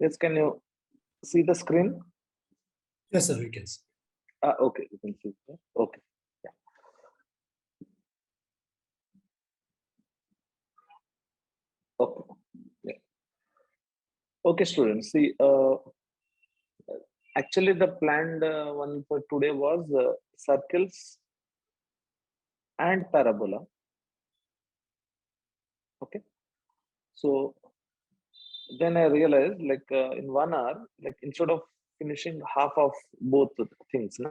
Yes, can you see the screen? Yes, sir, we can see. Okay, you can see. Okay. Yeah. Okay. Yeah. Okay, students. See, actually, the planned one for today was circles and parabola. Okay. So then I realized, like in 1 hour, like instead of finishing half of both the things, na,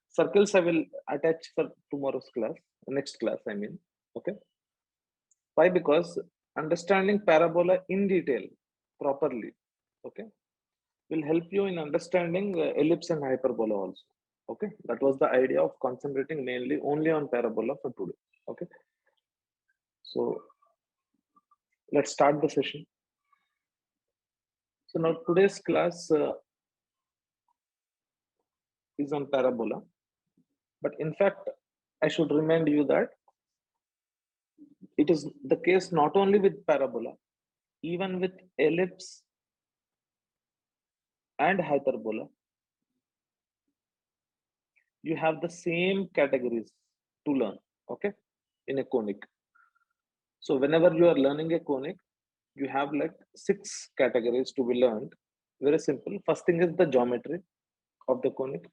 circles I will attach for tomorrow's class, next class, I mean. Okay. Why? Because understanding parabola in detail properly, okay, will help you in understanding ellipse and hyperbola also. Okay, that was the idea of concentrating mainly only on parabola for today. Okay, so let's start the session. So now today's class is on parabola, but in fact, I should remind you that it is the case not only with parabola, even with ellipse and hyperbola, you have the same categories to learn, okay, in a conic. So whenever you are learning a conic, you have like 6 categories to be learned. Very simple. First thing is the geometry of the conic.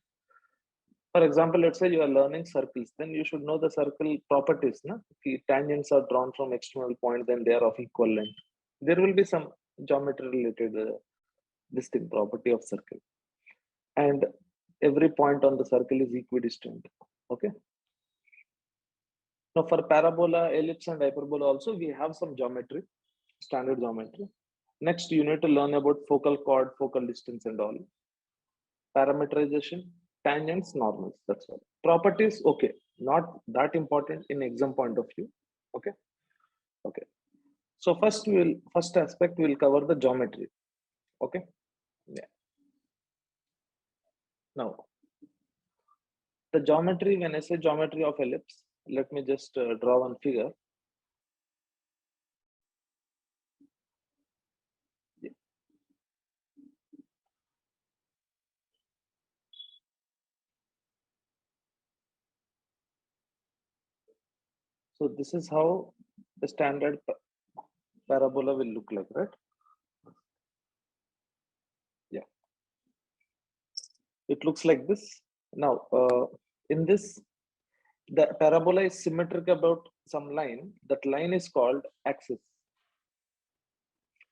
For example, let's say you are learning circles, then you should know the circle properties. Na? If tangents are drawn from external point, then they are of equal length. There will be some geometry related distinct property of circle. And every point on the circle is equidistant. Okay. Now for parabola, ellipse and hyperbola also, we have some geometry, standard geometry. Next, you need to learn about focal chord, focal distance and all. Parametrization, tangents, normals, that's all. Properties, okay, not that important in exam point of view. Okay. Okay. So first aspect we'll cover the geometry. Okay. Yeah. Now, the geometry, when I say geometry of ellipse, let me just draw one figure. Yeah. So this is how the standard parabola will look like, right? Yeah. It looks like this. Now, in this, the parabola is symmetric about some line. That line is called axis.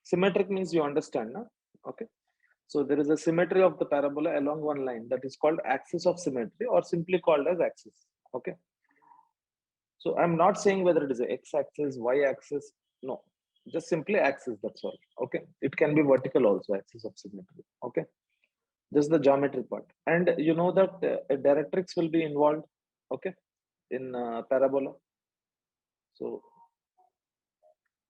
Symmetric means you understand, no? Okay. So there is a symmetry of the parabola along one line that is called axis of symmetry, or simply called as axis. Okay. So I'm not saying whether it is a x-axis, y-axis. No, just simply axis. That's all. Okay. It can be vertical also, axis of symmetry. Okay. This is the geometry part, and you know that a directrix will be involved. Okay, in parabola. So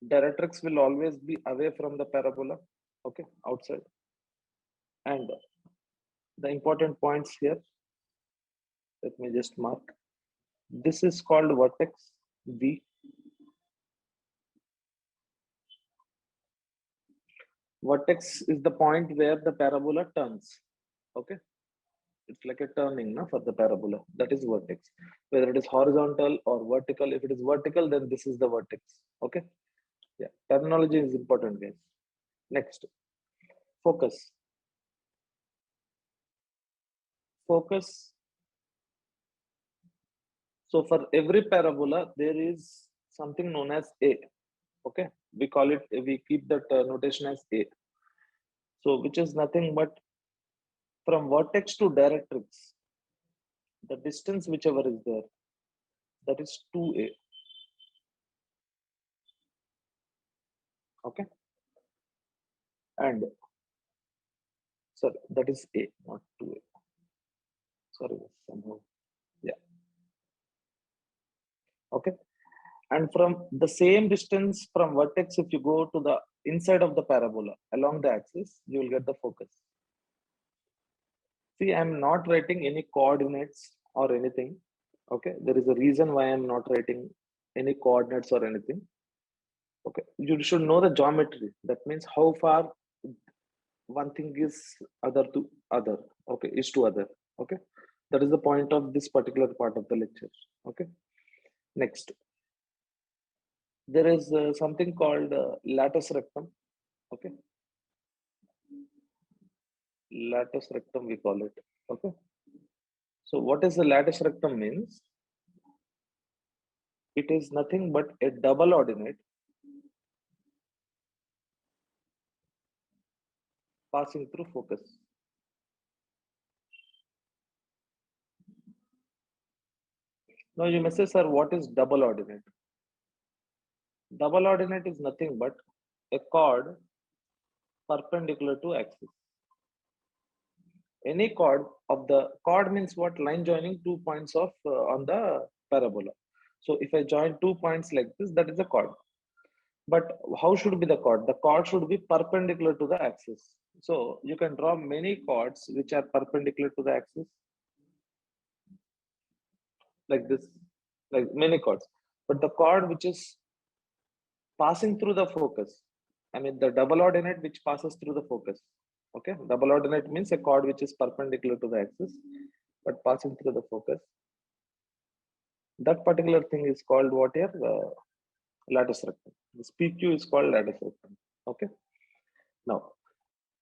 directrix will always be away from the parabola. Okay, outside. And the important points here, let me just mark. This is called vertex V. Vertex is the point where the parabola turns. Okay, it's like a turning, no, for the parabola. That is vertex. Whether it is horizontal or vertical. If it is vertical, then this is the vertex. Okay. Yeah, terminology is important, guys. Next, focus. Focus. So for every parabola, there is something known as A. Okay, we call it, we keep that notation as A. So which is nothing but from vertex to directrix, the distance whichever is there, that is 2A. Okay, and sorry, that is A, not 2A. Sorry, somehow, yeah. Okay, and from the same distance from vertex, if you go to the inside of the parabola along the axis, you will get the focus. See, I'm not writing any coordinates or anything. Okay, there is a reason why I'm not writing any coordinates or anything. Okay, you should know the geometry. That means how far one thing is other to other. Okay, is to other. Okay, that is the point of this particular part of the lecture. Okay, next there is something called lattice rectum. Okay, lattice rectum we call it. Okay, so what is the lattice rectum means? It is nothing but a double ordinate passing through focus. Now you may say, sir, what is double ordinate? Double ordinate is nothing but a chord perpendicular to axis. Any chord of the chord means what? Line joining two points of on the parabola. So if I join 2 points like this, that is a chord. But how should be the chord? The chord should be perpendicular to the axis. So you can draw many chords which are perpendicular to the axis, like this, like many chords. But the chord which is passing through the focus, I mean the double ordinate which passes through the focus. Okay, double ordinate means a chord which is perpendicular to the axis but passing through the focus. That particular thing is called what here? Lattice rectum. This PQ is called lattice rectum. Okay. Now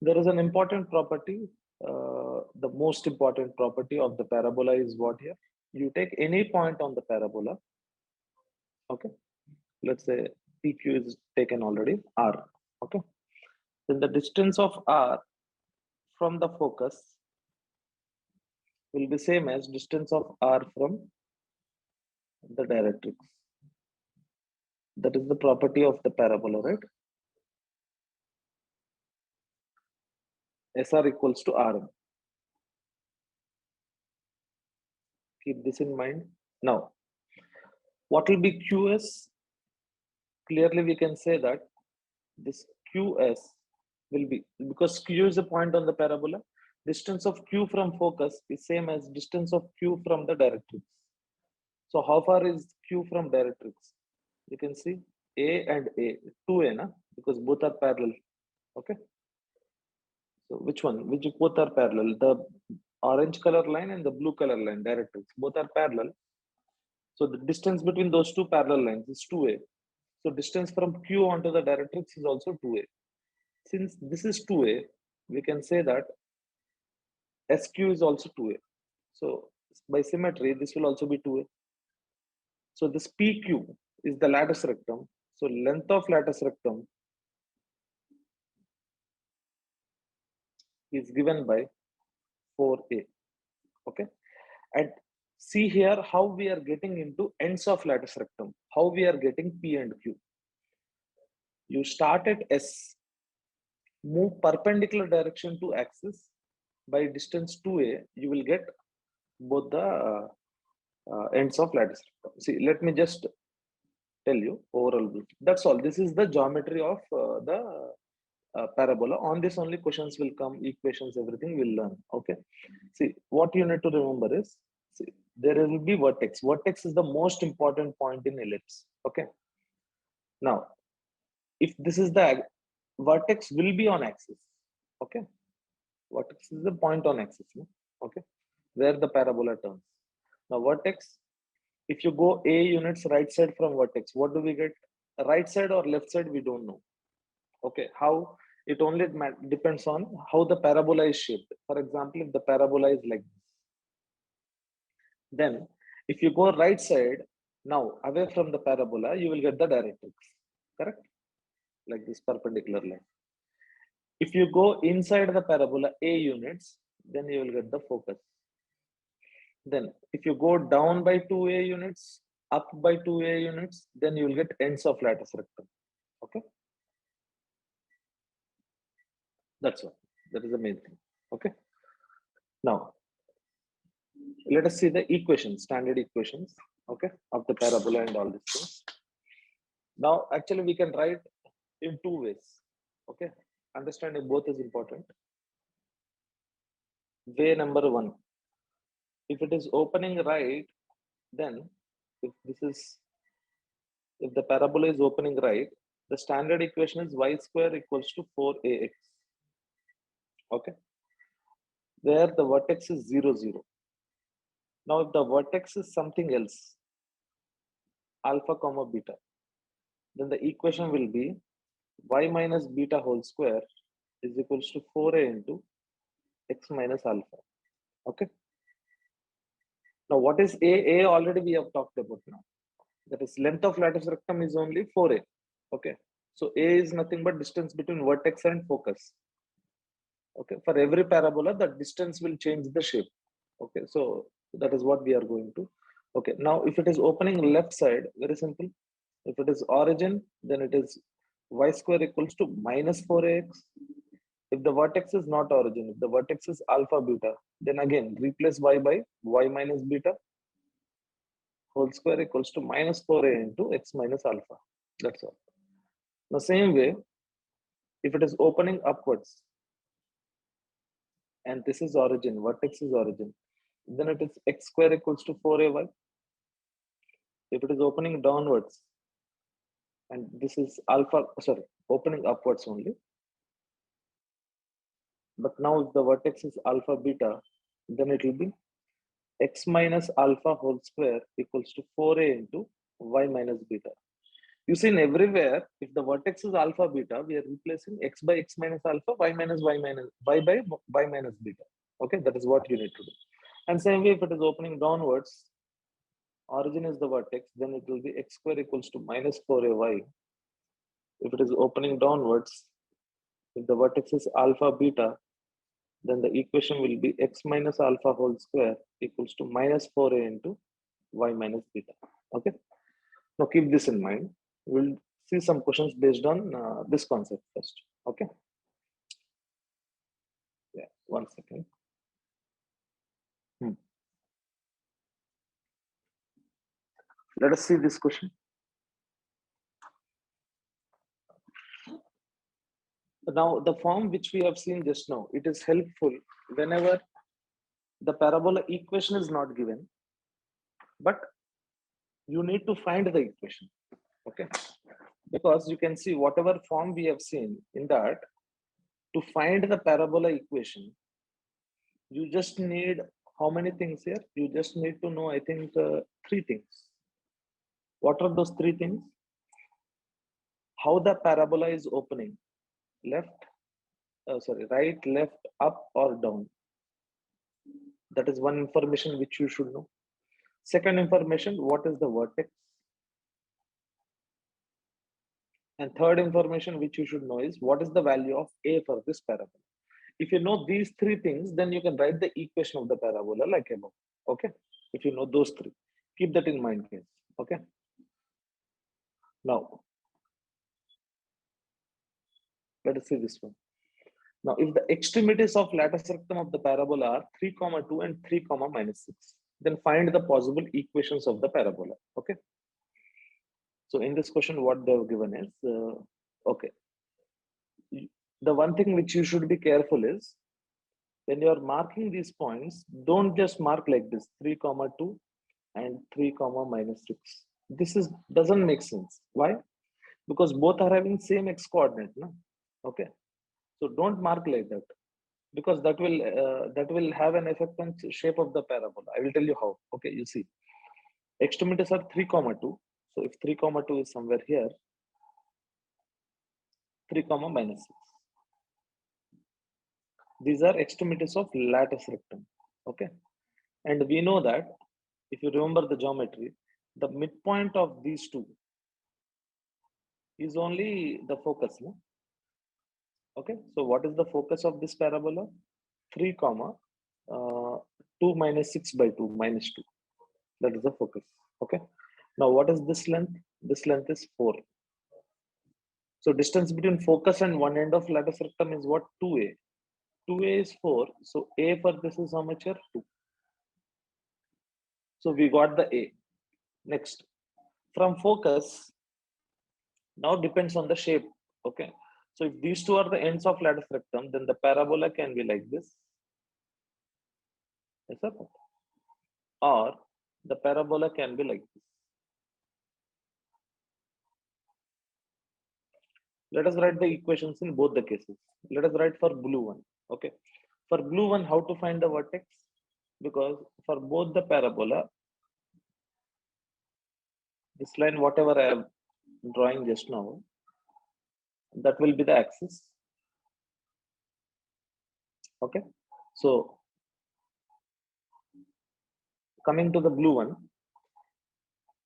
there is an important property. The most important property of the parabola is what here? You take any point on the parabola. Okay. Let's say PQ is taken already, R. Okay. Then the distance of R from the focus will be same as distance of R from the directrix. That is the property of the parabola, right? SR equals to RM. Keep this in mind. Now, what will be QS? Clearly, we can say that this QS will be, because Q is a point on the parabola, distance of Q from focus is same as distance of Q from the directrix. So how far is Q from directrix? You can see A and A, 2A, na? Because both are parallel. Okay. So which one? Which both are parallel? The orange color line and the blue color line, directrix, both are parallel. So the distance between those two parallel lines is 2A. So distance from Q onto the directrix is also 2A. Since this is 2A, we can say that SQ is also 2A. So by symmetry, this will also be 2A. So this PQ is the lattice rectum. So length of lattice rectum is given by 4A. Okay. And see here how we are getting into ends of lattice rectum, how we are getting P and Q. You start at S, move perpendicular direction to axis. By distance 2A, you will get both the ends of lattice rectum. See, let me just tell you overall. That's all. This is the geometry of the parabola. On this only questions will come, equations, everything we'll learn. Okay. See, what you need to remember is, see, there will be vertex. Vertex is the most important point in ellipse. Okay. Now, if this is the vertex will be on axis. Okay. Vertex is the point on axis. No? Okay. Where the parabola turns. Now, vertex, if you go A units right side from vertex, what do we get? Right side or left side, we don't know. Okay. How? It only depends on how the parabola is shaped. For example, if the parabola is like this, then if you go right side, now away from the parabola, you will get the directrix, correct? Like this perpendicular line. If you go inside the parabola A units, then you will get the focus. Then if you go down by 2A units, up by 2A units, then you will get ends of lattice rectum. Okay. That's all. That is the main thing. Okay. Now, let us see the equations, standard equations, okay, of the parabola and all these things. Now, actually, we can write in two ways. Okay. Understanding both is important. Way number one, if it is opening right, then if this is, if the parabola is opening right, the standard equation is y square equals to 4ax. Okay, where the vertex is 0, 0. Now, if the vertex is something else, alpha comma beta, then the equation will be y minus beta whole square is equals to 4a into x minus alpha. Okay. Now, what is a? A already we have talked about now. That is length of lattice rectum is only 4a. Okay. So a is nothing but distance between vertex and focus. Okay. For every parabola, the distance will change the shape. Okay. So that is what we are going to. Okay. Now, if it is opening left side, very simple. If it is origin, then it is y square equals to minus 4ax. If the vertex is not origin, if the vertex is alpha beta, then again replace y by y minus beta whole square equals to minus 4a into x minus alpha. That's all. The same way, if it is opening upwards and this is origin, vertex is origin, then it is x square equals to 4ay. If it is opening downwards and this is alpha, sorry, opening upwards only. But now if the vertex is alpha beta, then it will be x minus alpha whole square equals to 4a into y minus beta. You see, in everywhere, if the vertex is alpha beta, we are replacing x by x minus alpha, y minus y minus y by y minus beta. Okay, that is what you need to do. And same way, if it is opening downwards, origin is the vertex, then it will be x square equals to minus 4ay. If it is opening downwards, if the vertex is alpha beta, then the equation will be x minus alpha whole square equals to minus 4a into y minus beta. Okay. Now keep this in mind. We'll see some questions based on this concept first. Okay. Yeah. 1 second. Let us see this question. Now, the form which we have seen just now, it is helpful whenever the parabola equation is not given, but you need to find the equation. Okay. Because you can see whatever form we have seen in that, to find the parabola equation, you just need how many things here? You just need to know, I think, 3 things. What are those 3 things? How the parabola is opening, left, right, left, up or down. That is one information which you should know. Second information, what is the vertex? And third information which you should know is what is the value of a for this parabola. If you know these 3 things, then you can write the equation of the parabola like above. Okay. If you know those 3, keep that in mind, guys. Okay. Now, let us see this one. Now, if the extremities of lattice rectum of the parabola are 3, 2 and 3, minus 6, then find the possible equations of the parabola. Okay. So in this question, what they have given is, okay. The one thing which you should be careful is, when you are marking these points, don't just mark like this, 3, 2 and 3, minus 6. This doesn't make sense. Why? Because both are having same x coordinate. No? Okay. So don't mark like that, because that will have an effect on shape of the parabola. I will tell you how. Okay, you see, extremities are 3, 2. So if 3, 2 is somewhere here, 3, minus 6. These are extremities of lattice rectum. Okay, and we know that if you remember the geometry, the midpoint of these two is only the focus. No? Okay, so what is the focus of this parabola? 3, 2 minus 6 by 2 minus 2. That is the focus. Okay. Now, what is this length? This length is 4. So, distance between focus and one end of lattice rectum is what? 2a. 2a is 4. So, a for this is how much here? 2. So, we got the a. Next, from focus, now depends on the shape. Okay. So, if these two are the ends of lattice rectum, then the parabola can be like this. Yes, sir? Or the parabola can be like this. Let us write the equations in both the cases. Let us write for blue one. Okay. For blue one, how to find the vertex? Because for both the parabola, this line, whatever I am drawing just now, that will be the axis. Okay. So coming to the blue one,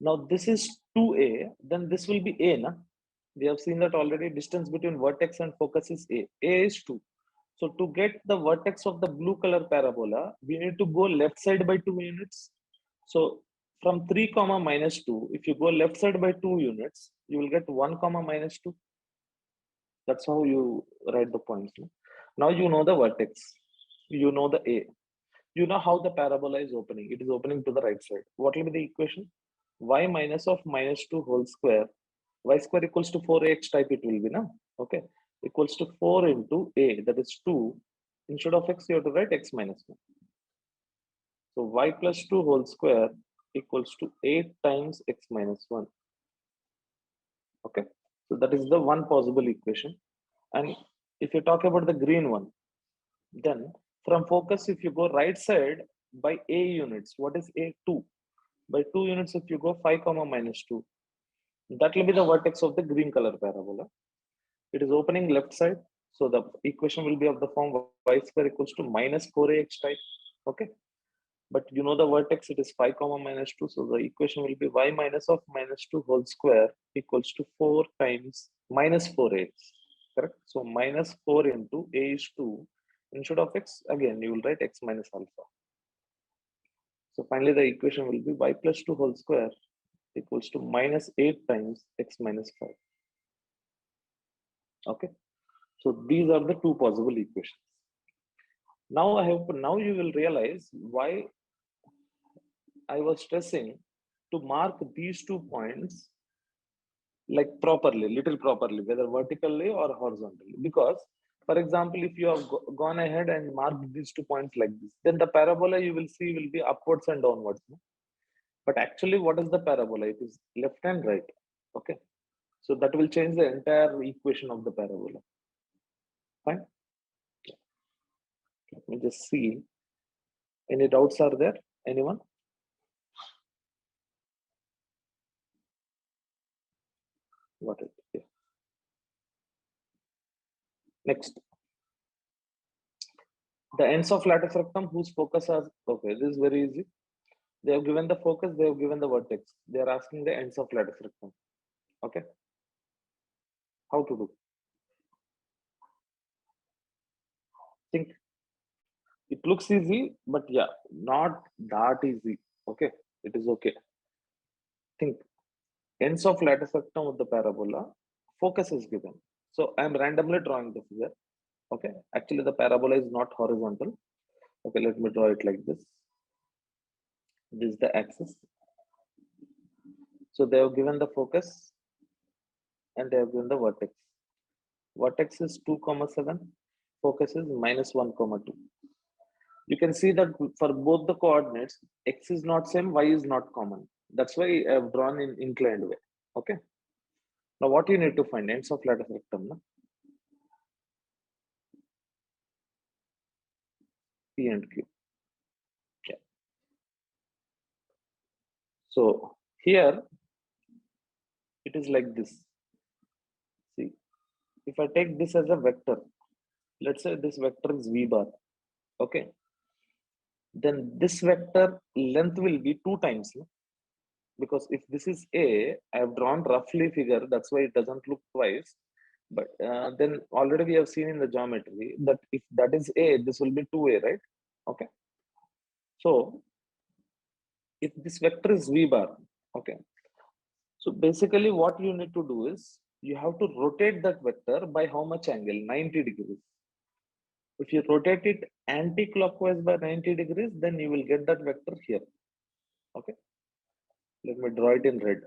now this is 2a, then this will be a, na? We have seen that already. Distance between vertex and focus is a. A is 2. So to get the vertex of the blue color parabola, we need to go left side by 2 units. So from 3 comma minus 2, if you go left side by 2 units, you will get 1 comma minus 2. That's how you write the points. No? Now you know the vertex. You know the A. You know how the parabola is opening. It is opening to the right side. What will be the equation? Y minus of minus 2 whole square. Y square equals to 4ax type it will be, no? Okay. Equals to 4 into a, that is 2. Instead of x, you have to write x minus 1. So y plus 2 whole square equals to 8 times x minus 1. Okay. So that is the one possible equation. And if you talk about the green one, then from focus, if you go right side by a units, what is a? 2. By 2 units, if you go 5 comma minus 2, that will be the vertex of the green color parabola. It is opening left side. So the equation will be of the form y square equals to minus 4ax type. Okay. But you know the vertex, it is 5 comma minus 2. So the equation will be y minus of minus 2 whole square equals to 4 times minus 4ax. Correct. So minus 4 into a is 2. Instead of x, again, you will write x minus alpha. So finally, the equation will be y plus 2 whole square equals to minus 8 times x minus 5. Okay. So these are the two possible equations. Now now you will realize why I was stressing to mark these 2 points like properly, little properly, whether vertically or horizontally. Because, for example, if you have gone ahead and marked these 2 points like this, then the parabola you will see will be upwards and downwards. No? But actually, what is the parabola? It is left and right. Okay. So that will change the entire equation of the parabola. Fine. Let me just see. Any doubts are there? Anyone? Got it. Yeah. Next. The ends of lattice rectum whose focus are, okay, this is very easy. They have given the focus, they have given the vertex. They are asking the ends of lattice rectum. Okay. How to do? Think. It looks easy, but yeah, not that easy. Okay. It is okay. Think. Ends of lattice rectum of the parabola, focus is given. So I am randomly drawing the figure. Okay. Actually, the parabola is not horizontal. Okay, let me draw it like this. This is the axis. So they have given the focus and they have given the vertex. Vertex is 2, 7. Focus is minus 1, 2. You can see that for both the coordinates, x is not same, y is not common. That's why I have drawn in inclined way. Okay. Now what you need to find? Ends of lattice rectum. No? P and Q. Yeah. So here it is like this. See, if I take this as a vector, let's say this vector is v bar. Okay. Then this vector length will be 2 times. No? Because if this is a, I have drawn roughly figure, that's why it doesn't look twice. But then already we have seen in the geometry that if that is a, this will be 2a, right? Okay. So if this vector is v bar, okay. So basically what you need to do is you have to rotate that vector by how much angle? 90 degrees. If you rotate it anti-clockwise by 90 degrees, then you will get that vector here. Okay. Let me draw it in red.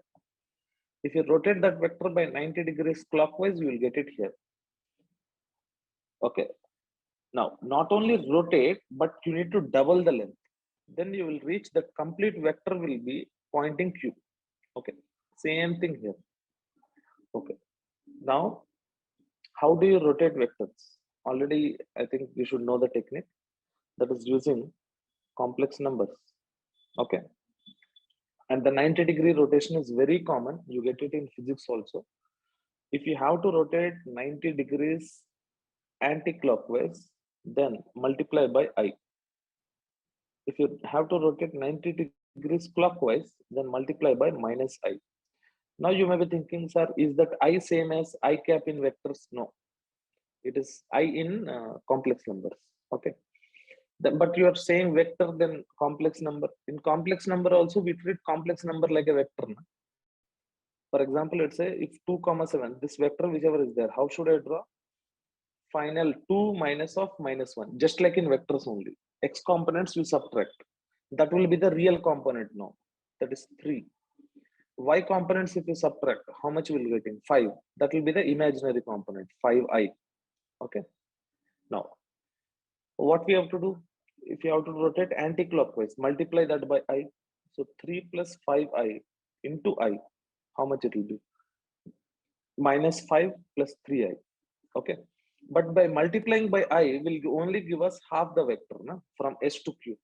If you rotate that vector by 90 degrees clockwise, you will get it here. Okay. Now, not only rotate, but you need to double the length. Then you will reach the complete vector will be pointing Q. Okay. Same thing here. Okay. Now, how do you rotate vectors? already I think you should know the technique that is using complex numbers. Okay. And the 90-degree rotation is very common. You get it in physics also. If you have to rotate 90 degrees anti-clockwise, then multiply by I. If you have to rotate 90 degrees clockwise, then multiply by minus I. Now you may be thinking, sir, is that I same as I cap in vectors? No, it is I in complex numbers. Okay. But you are saying vector then complex number. In complex number also, we treat complex number like a vector. Na? For example, let's say if 2 comma 7, this vector whichever is there, how should I draw? Final 2 minus of minus 1, just like in vectors only. X components you subtract. That will be the real component now. That is 3. Y components if you subtract, how much will you get in? 5. That will be the imaginary component, 5i. Okay. Now, what we have to do? If you have to rotate anti-clockwise, multiply that by I. So 3 plus 5i into I, how much it will be? Minus 5 plus 3i. Okay. But by multiplying by I will only give us half the vector na? From S to Q.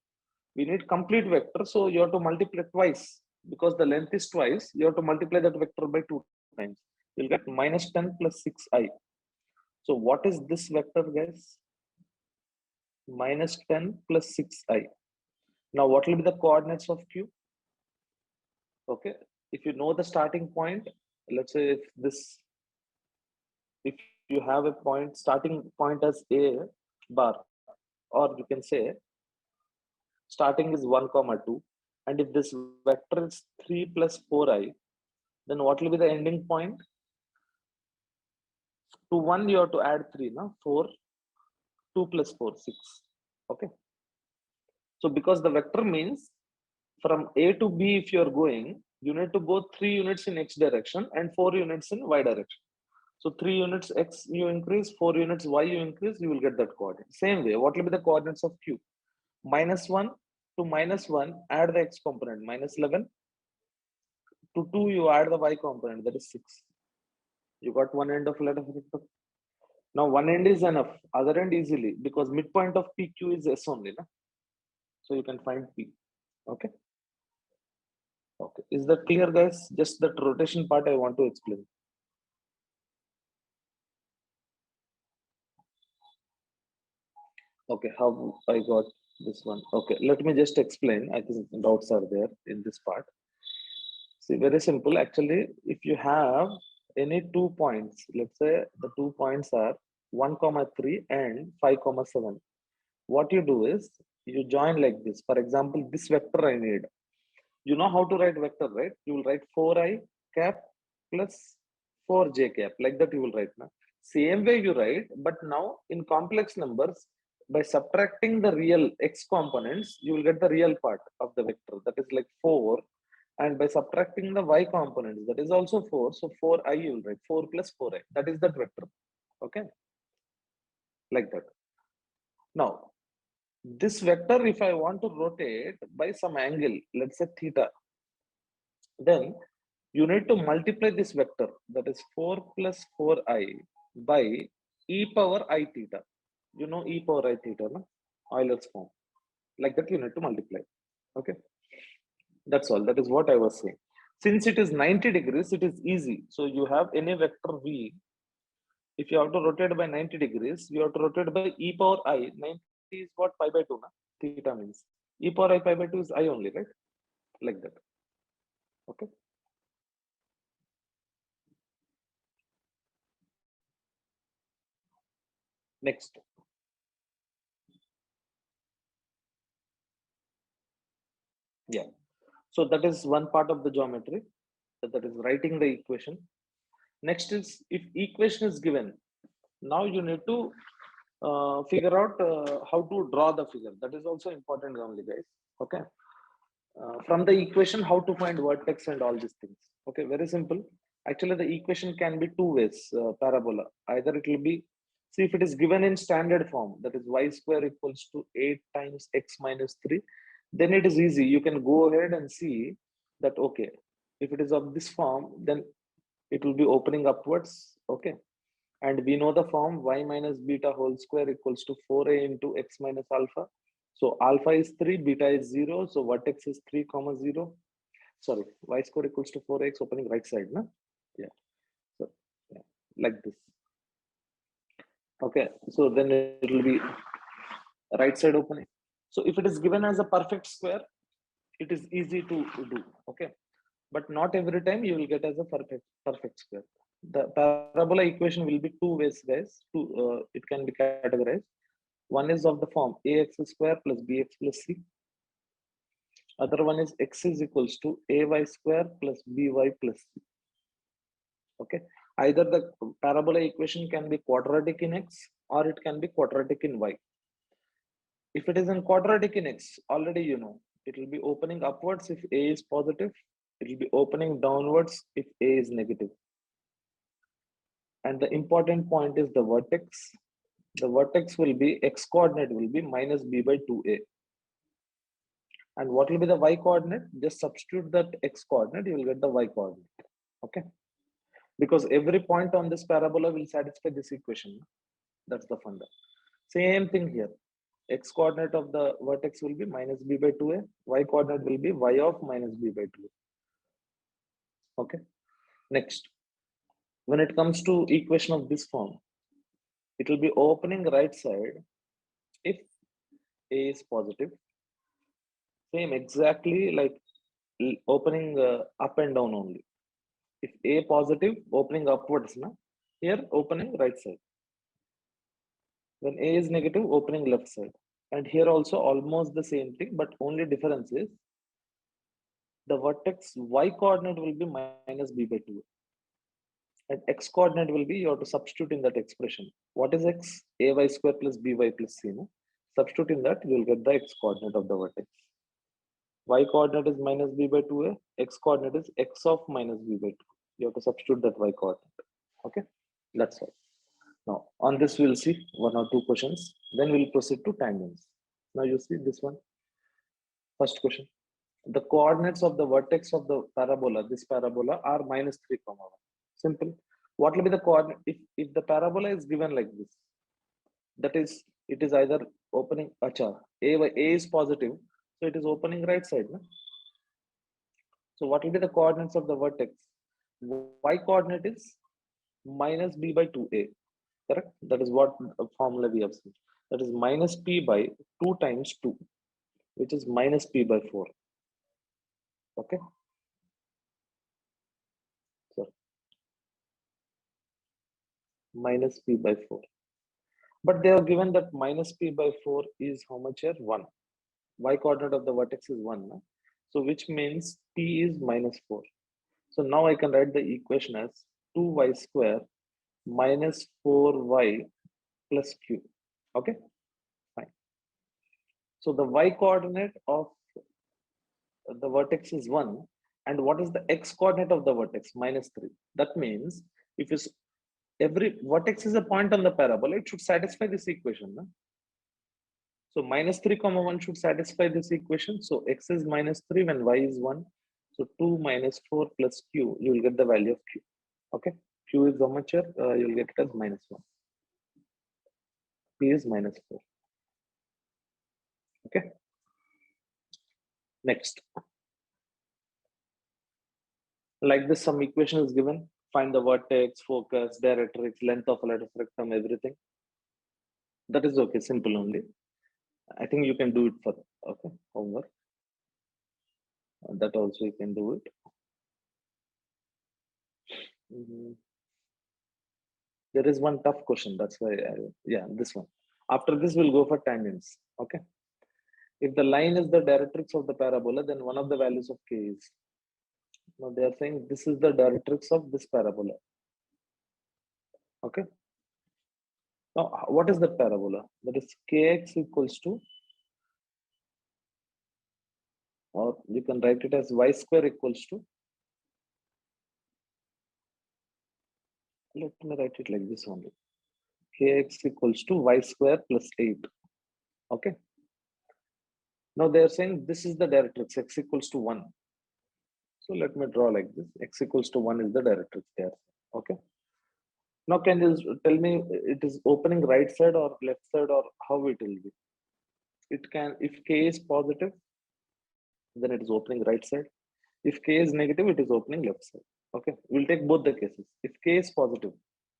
We need complete vector. So you have to multiply twice. Because the length is twice, you have to multiply that vector by 2 times. You'll get minus 10 plus 6i. So what is this vector, guys? Minus 10 plus 6i. Now what will be the coordinates of Q? Okay, if you know the starting point, let's say if you have a point, starting point as A bar, or you can say starting is 1 comma 2, and if this vector is 3 plus 4i, then what will be the ending point? To 1 you have to add 3, no? 4, 2 plus 4, 6. Okay, so because the vector means from A to B, if you're going, you need to go 3 units in X direction and 4 units in Y direction. So 3 units X you increase, 4 units Y you increase, you will get that coordinate. Same way, what will be the coordinates of Q? Minus 1 to minus 1, add the X component, minus 11. To 2, you add the Y component, that is 6. You got one end of letter. Now one end is enough, other end easily, because midpoint of PQ is S only. Na? So you can find P. Okay. Okay, is that clear, guys? Just that rotation part I want to explain. Okay, how I got this one? Okay, let me just explain. I think doubts are there in this part. See, very simple. Actually, if you have any 2 points, let's say the 2 points are 1 comma 3 and 5 comma 7. What you do is you join like this. For example, this vector I need. You know how to write vector, right? You will write 4i cap plus 4j cap. Like that you will write now. Same way you write, but now in complex numbers, by subtracting the real x components, you will get the real part of the vector. That is like 4. And by subtracting the y components, that is also 4. So 4i you will write 4 plus 4i. That is that vector. Okay. Like that. Now, this vector, if I want to rotate by some angle, let's say theta, then you need to multiply this vector, that is 4 plus 4i by e power I theta. You know e power I theta, no? Euler's form. Like that you need to multiply. Okay. That's all. That is what I was saying. Since it is 90 degrees, it is easy. So you have any vector v. If you have to rotate by 90 degrees, you have to rotate by e power I. 90 is what? Pi by 2, na? Theta means. E power I pi by 2 is I only, right? Like that. Okay. Next. Yeah. So that is one part of the geometry. That is writing the equation. Next is if equation is given, now you need to figure out how to draw the figure. That is also important only, guys. Okay. From the equation, how to find vertex and all these things. Okay, very simple. Actually, the equation can be two ways, parabola. Either it will be, see if it is given in standard form, that is y square equals to 8 times x minus 3, then it is easy. You can go ahead and see that, okay, if it is of this form, then it will be opening upwards. Okay. And we know the form y minus beta whole square equals to 4a into x minus alpha. So alpha is 3, beta is 0. So vertex is 3 comma 0. Sorry, y square equals to 4x opening right side, na? Yeah. So yeah, like this. Okay, so then it will be right side opening. So if it is given as a perfect square, it is easy to do. Okay, but not every time you will get as a perfect square. The parabola equation will be two ways, guys. It can be categorized. One is of the form ax square plus bx plus c. Other one is x is equals to ay square plus by plus c. Okay, either the parabola equation can be quadratic in x or it can be quadratic in y. If it is in quadratic in x, already you know it will be opening upwards if a is positive. It will be opening downwards if a is negative. And the important point is the vertex. The vertex will be x coordinate will be minus b by 2a. And what will be the y coordinate? Just substitute that x coordinate, you will get the y coordinate. Okay. Because every point on this parabola will satisfy this equation. That's the funda. Same thing here. X coordinate of the vertex will be minus b by 2a. Y coordinate will be y of minus b by 2a. Okay. Next, when it comes to equation of this form, it will be opening right side if a is positive. Same exactly like opening up and down only. If a positive, opening upwards, na? Here opening right side. When a is negative, opening left side. And here also almost the same thing, but only difference is the vertex y coordinate will be minus b by 2. And x coordinate will be, you have to substitute in that expression. What is x? Ay square plus by plus c. No? Substitute in that, you will get the x coordinate of the vertex. Y coordinate is minus b by 2a. X coordinate is x of minus b by 2. You have to substitute that y coordinate. Okay, that's all. Now, on this, we'll see one or two questions. Then we'll proceed to tangents. Now, you see this one. First question. The coordinates of the vertex of the parabola, this parabola, are minus 3 comma 1. Simple. What will be the coordinate? If the parabola is given like this, that is, it is either opening acha, a is positive, so it is opening right side. No? So what will be the coordinates of the vertex? Y coordinate is minus b by 2a. Correct? That is what formula we have seen. That is minus p by 2 times 2, which is minus p by 4. Okay. So minus p by 4. But they are given that minus p by 4 is how much here? 1. Y coordinate of the vertex is 1. No? So which means p is minus 4. So now I can write the equation as 2y square minus 4y plus q. Okay, fine. So the y coordinate of the vertex is 1. And what is the x coordinate of the vertex? Minus 3. That means if every vertex is a point on the parabola, it should satisfy this equation. No? So minus 3 comma 1 should satisfy this equation. So x is minus 3 when y is 1. So 2 minus 4 plus q, you will get the value of q. Okay, q is how much here? You will get it as minus 1. P is minus 4. Okay. Next. Like this, some equation is given. Find the vertex, focus, directrix, length of a lattice rectum, everything. That is okay, simple only. I think you can do it for okay homework. That also you can do it. There is one tough question. That's why, yeah, this one. After this, we'll go for tangents. Okay. If the line is the directrix of the parabola, then one of the values of k is. Now they are saying this is the directrix of this parabola. Okay. Now, what is the parabola? That is kx equals to, or you can write it as y square equals to. Let me write it like this only. Kx equals to y square plus 8. Okay. Now they are saying this is the directrix, x equals to 1. So let me draw like this. X equals to 1 is the directrix there. Okay. Now, can you tell me it is opening right side or left side, or how it will be? It can, if K is positive, then it is opening right side. If K is negative, it is opening left side. Okay, we'll take both the cases. If K is positive,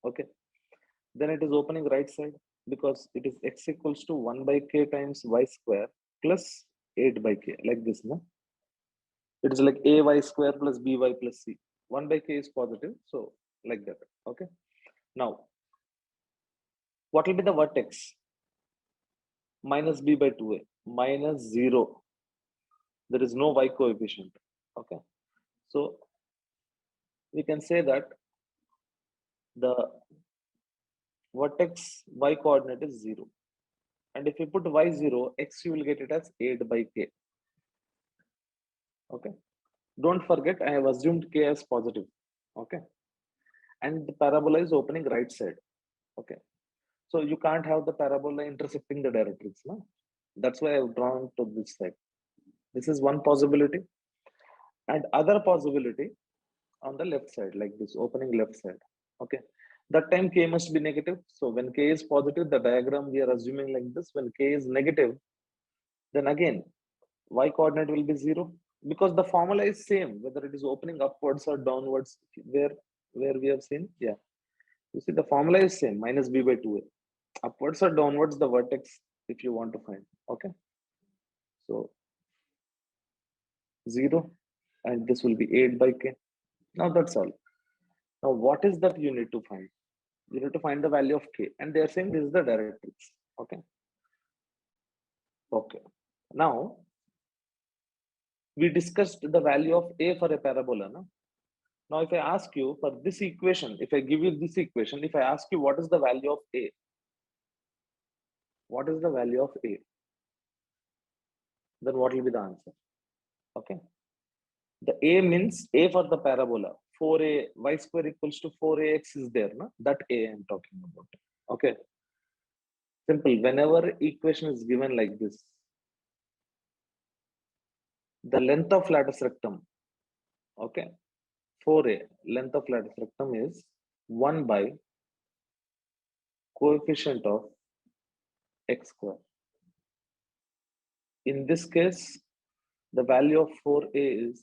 okay, then it is opening right side because it is x equals to 1 by k times y square plus 8 by k, like this, no? It is like ay square plus by plus c. 1 by k is positive, so like that. Okay. Now, what will be the vertex? Minus b by 2a, minus 0. There is no y coefficient. Okay. So we can say that the vertex y coordinate is 0. And if you put y0, x, you will get it as 8 by k. Okay. Don't forget, I have assumed k as positive. Okay. And the parabola is opening right side. Okay. So you can't have the parabola intercepting the directrix. No? That's why I've drawn to this side. This is one possibility. And other possibility on the left side, like this, opening left side. Okay. That time k must be negative. So when k is positive, the diagram we are assuming like this. When k is negative, then again, y coordinate will be 0 because the formula is same, whether it is opening upwards or downwards, where we have seen. Yeah. You see, the formula is same, minus b by 2a. Upwards or downwards, the vertex, if you want to find. Okay. So 0, and this will be 8 by k. Now that's all. Now, what is that you need to find? You need to find the value of k, and they are saying this is the directrix. Okay. Okay. Now, we discussed the value of a for a parabola. No? Now, if I ask you for this equation, if I give you this equation, if I ask you what is the value of a, what is the value of a, then what will be the answer? Okay. The a means a for the parabola. 4a, y square equals to 4ax is there. No? That a I'm talking about. Okay. Simple. Whenever equation is given like this, the length of lattice rectum, okay, 4a, length of lattice rectum is 1 by coefficient of x square. In this case, the value of 4a is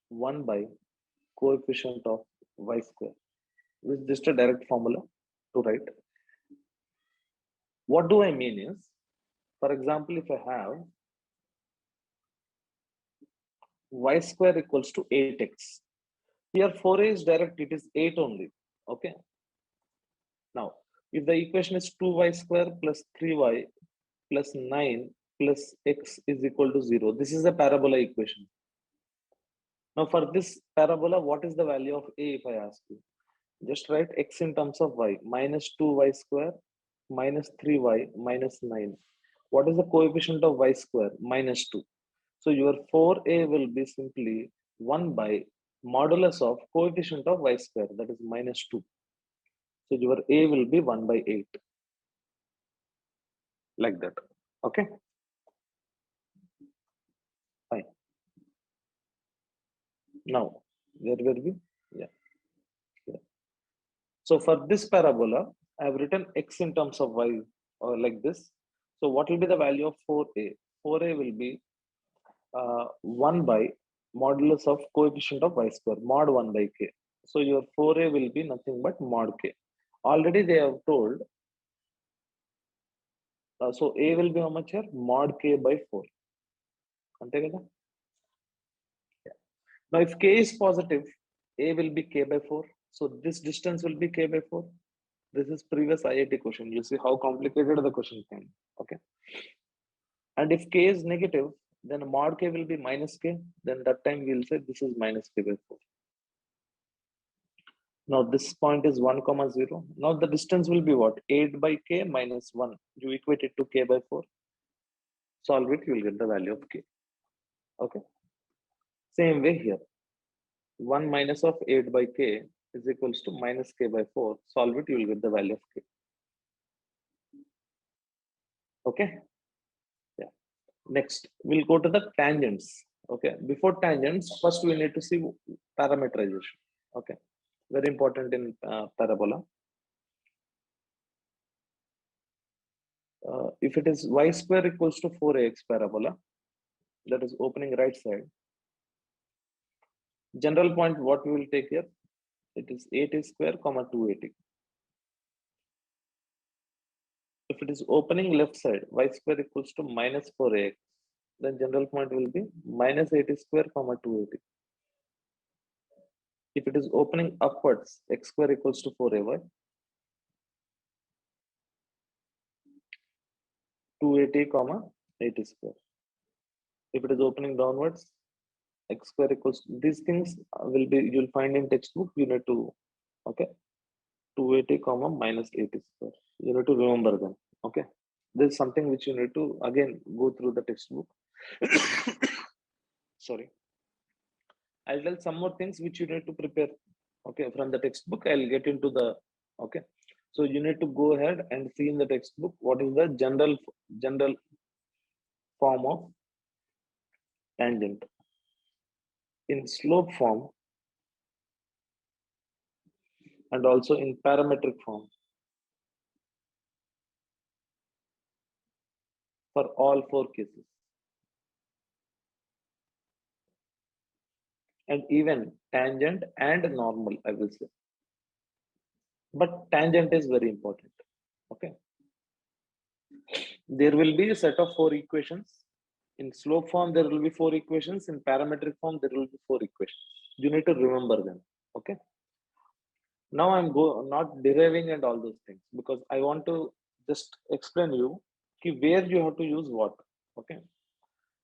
1 by coefficient of y square. This is just a direct formula to write. What do I mean is, for example, if I have y square equals to 8x, here 4a is direct, it is 8 only. Okay. Now, if the equation is 2y square plus 3y plus 9 plus x is equal to 0, this is a parabola equation. Now, for this parabola, what is the value of a if I ask you? Just write x in terms of y, minus 2y square minus 3y minus 9. What is the coefficient of y square? Minus 2. So your 4a will be simply 1 by modulus of coefficient of y square, that is minus 2. So your a will be 1 by 8. Like that. Okay. Fine. Now, where were we? Yeah. So for this parabola, I have written x in terms of y, or like this. So what will be the value of 4a? 4a will be 1 by modulus of coefficient of y square, mod 1 by k. So your 4a will be nothing but mod k. Already they have told, so a will be how much here? Mod k by 4. Ante kada? Yeah. Now if k is positive, a will be k by 4. So this distance will be k by 4. This is previous IIT question. You see how complicated the question came. Okay. And if k is negative, then mod k will be minus k. Then that time we'll say this is minus k by 4. Now this point is 1 comma 0. Now the distance will be what? 8 by k minus 1. You equate it to k by 4. Solve it, you will get the value of k. Okay. Same way here. 1 minus of 8 by k is equals to minus k by 4. Solve it, you will get the value of k. Okay. Yeah. Next, we'll go to the tangents. Okay. Before tangents, first we need to see parametrization. Okay. Very important in parabola. if it is y square equals to 4ax parabola, that is opening right side, general point what we will take here, it is 8a square comma 280. If it is opening left side, y square equals to minus 4ax, then general point will be minus 80 square comma 280. If it is opening upwards, x square equals to 4ay, 280 comma 80 square. If it is opening downwards, x square equals to, these things will be, you'll find in textbook, you need to, okay, 280 comma minus 80 square. You need to remember them, okay. This is something which you need to again go through the textbook. Sorry. I'll tell some more things which you need to prepare. Okay, from the textbook, I'll get into the, okay. So you need to go ahead and see in the textbook what is the general form of tangent. In slope form and also in parametric form for all four cases. And even tangent and normal, I will say. But tangent is very important. Okay. There will be a set of 4 equations. In slope form, there will be 4 equations. In parametric form, there will be 4 equations. You need to remember them. Okay. Now I'm not deriving and all those things because I want to just explain you where you have to use what. Okay.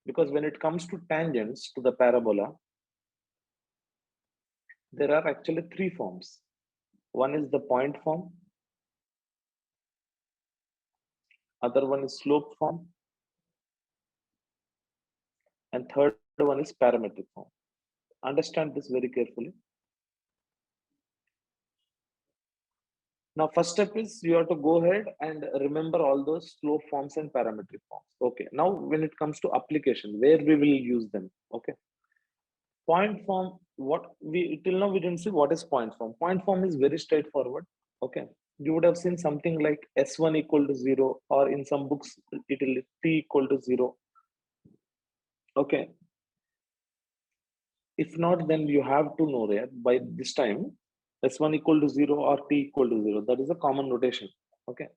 Because when it comes to tangents to the parabola, there are actually 3 forms. One is the point form, other one is slope form, and third one is parametric form. Understand this very carefully. Now, first step is you have to go ahead and remember all those slope forms and parametric forms. Okay. Now, when it comes to application, where we will use them. Okay. Point form, what we till now we didn't see what is point form. Point form is very straightforward. Okay. You would have seen something like S1 equal to 0, or in some books, it will T equal to 0. Okay. If not, then you have to know that by this time, S1 equal to 0 or T equal to 0. That is a common notation. Okay.